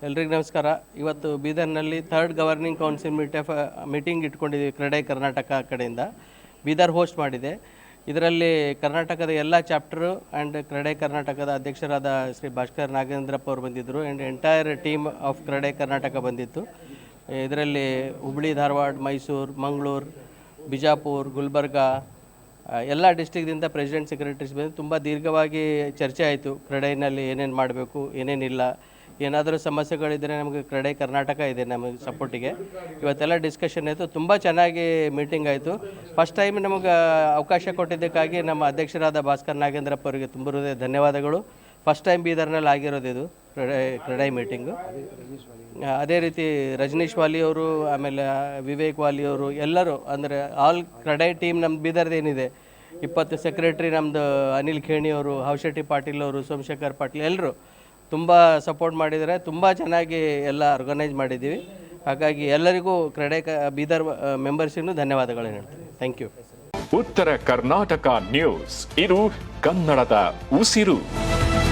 ಎಲ್ರಿಗೂ ನಮಸ್ಕಾರ. ಇವತ್ತು ಬೀದರ್ನಲ್ಲಿ 3rd ಗವರ್ನಿಂಗ್ ಕೌನ್ಸಿಲ್ ಮೀಟಿಂಗ್ ಇಟ್ಕೊಂಡಿದ್ದೀವಿ. ಕ್ರೆಡೈ ಕರ್ನಾಟಕ ಕಡೆಯಿಂದ ಬೀದರ್ ಹೋಸ್ಟ್ ಮಾಡಿದೆ. ಇದರಲ್ಲಿ ಕರ್ನಾಟಕದ ಎಲ್ಲ ಚಾಪ್ಟರು ಆ್ಯಂಡ್ ಕ್ರೆಡೈ ಕರ್ನಾಟಕದ ಅಧ್ಯಕ್ಷರಾದ ಶ್ರೀ ಭಾಸ್ಕರ್ ನಾಗೇಂದ್ರಪ್ಪ ಅವರು ಬಂದಿದ್ದರು and entire team of CREDAI Karnataka ಬಂದಿತ್ತು. ಇದರಲ್ಲಿ ಹುಬ್ಬಳ್ಳಿ, ಧಾರವಾಡ, ಮೈಸೂರು, ಮಂಗಳೂರು, ಬಿಜಾಪುರ, ಗುಲ್ಬರ್ಗ ಎಲ್ಲ ಡಿಸ್ಟ್ರಿಕ್ದಿಂದ ಪ್ರೆಸಿಡೆಂಟ್, ಸೆಕ್ರೆಟರೀಸ್ ಬಂದು ತುಂಬ ದೀರ್ಘವಾಗಿ ಚರ್ಚೆ ಆಯಿತು. ಕ್ರೆಡೈನಲ್ಲಿ ಏನೇನು ಮಾಡಬೇಕು, ಏನೇನಿಲ್ಲ, ಏನಾದರೂ ಸಮಸ್ಯೆಗಳಿದ್ದರೆ ನಮಗೆ ಕ್ರೆಡೈ ಕರ್ನಾಟಕ ಇದೆ ನಮಗೆ ಸಪೋರ್ಟಿಗೆ. ಇವತ್ತೆಲ್ಲ ಡಿಸ್ಕಷನ್ ಆಯಿತು. ತುಂಬ ಚೆನ್ನಾಗಿ ಮೀಟಿಂಗ್ ಆಯಿತು. ಫಸ್ಟ್ ಟೈಮ್ ನಮಗೆ ಅವಕಾಶ ಕೊಟ್ಟಿದ್ದಕ್ಕಾಗಿ ನಮ್ಮ ಅಧ್ಯಕ್ಷರಾದ ಭಾಸ್ಕರ್ ನಾಗೇಂದ್ರಪ್ಪ ಅವರಿಗೆ ತುಂಬ ಧನ್ಯವಾದಗಳು. ಫಸ್ಟ್ ಟೈಮ್ ಬೀದರ್ನಲ್ಲಿ ಆಗಿರೋದು ಇದು ಕ್ರೆಡೈ ಮೀಟಿಂಗು. ಅದೇ ರೀತಿ ರಜನೀಶ್ ವಾಲಿ ಅವರು, ಆಮೇಲೆ ವಿವೇಕ್ ವಾಲಿ ಅವರು ಎಲ್ಲರೂ, ಅಂದರೆ ಆಲ್ ಕ್ರೆಡೈ ಟೀಮ್ ನಮ್ಮ ಬೀದರ್ದೇನಿದೆ 20 ಸೆಕ್ರೆಟ್ರಿ ನಮ್ಮದು ಅನಿಲ್ ಖೇಣಿ ಅವರು, ಹೌಶೆಟ್ಟಿ ಪಾಟೀಲ್ ಅವರು, ಸೋಮಶೇಖರ್ ಪಾಟೀಲ್ ಎಲ್ಲರೂ ತುಂಬ ಸಪೋರ್ಟ್ ಮಾಡಿದ್ದಾರೆ. ತುಂಬ ಚೆನ್ನಾಗಿ ಎಲ್ಲ ಆರ್ಗನೈಸ್ ಮಾಡಿದ್ದೀವಿ. ಹಾಗಾಗಿ ಎಲ್ಲರಿಗೂ ಕ್ರೆಡೈ ಬೀದರ್ ಮೆಂಬರ್ಸಿಗೂ ಧನ್ಯವಾದಗಳನ್ನು ಹೇಳ್ತೀನಿ. Thank you. Uttara Karnataka news, ಇದು ಕನ್ನಡದ ಉಸಿರು.